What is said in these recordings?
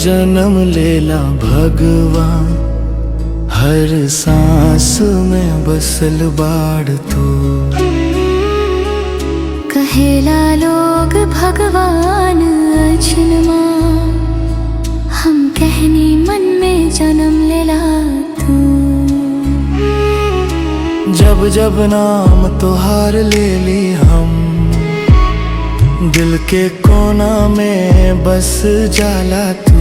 जन्म लेला भगवान, हर सांस में बसल बाड़ तू। कहेला लोग भगवान अजन्मा, हम कहनी मन में जन्म लेला तू। जब जब नाम तोहार ले ली हम, दिल के कोना में बस जाला तू।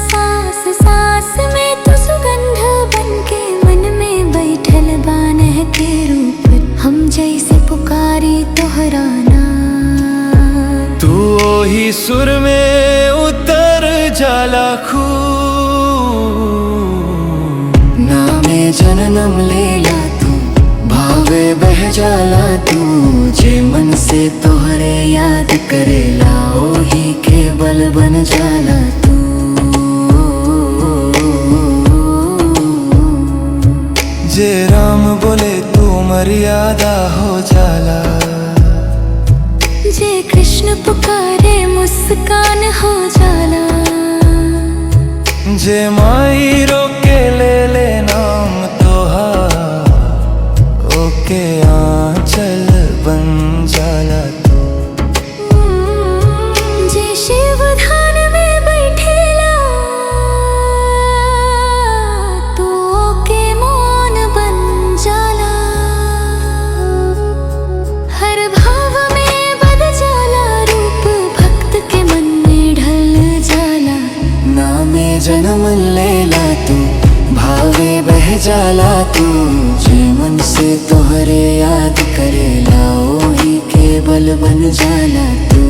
सांस सांस में तू सुगंध बनके मन में बैठल बानह के रूप, हम जैसे पुकारी तोहरा नाम। तू ओही सुर में उतर जाला खूब, नामे जन्म लेला तू, भावे बह जाला तू। जे मन से तोहरे याद करेला, ओही के बल बन जाला तू। जे राम बोले तू मर्यादा हो जाला, जे कृष्ण पुकारे मुस्कान हो जाला। जे माई रोके ले ले नाम तोहार, ओके आंचल बन जाला तू। जे शिव ध्यान में बैठेला, तो ओके मौन बन जाला। हर भाव में बद जाला रूप, भक्त के मन में ढल जाला। नामे जन्म लेला तू, भावे बह जाला तू। जे मन से तोहरे याद करेला, ओही के बल बन जाला तू।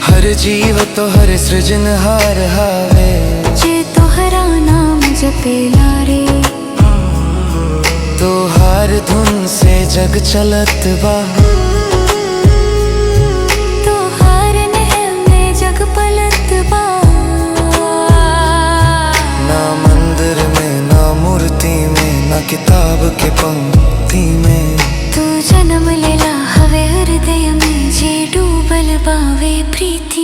हर जीव तोहर सृजनहार हावे, जे तोहरा नाम जपेला रे। तोहार धुन से जग चलत बा, तोहार नेह में जग पलत बा। ना मंदिर में, ना मूर्ति में, ना किताब के पंक्ति में। तू जन्म लेला हवे हृदय में, जे डूबल बावे प्रीति।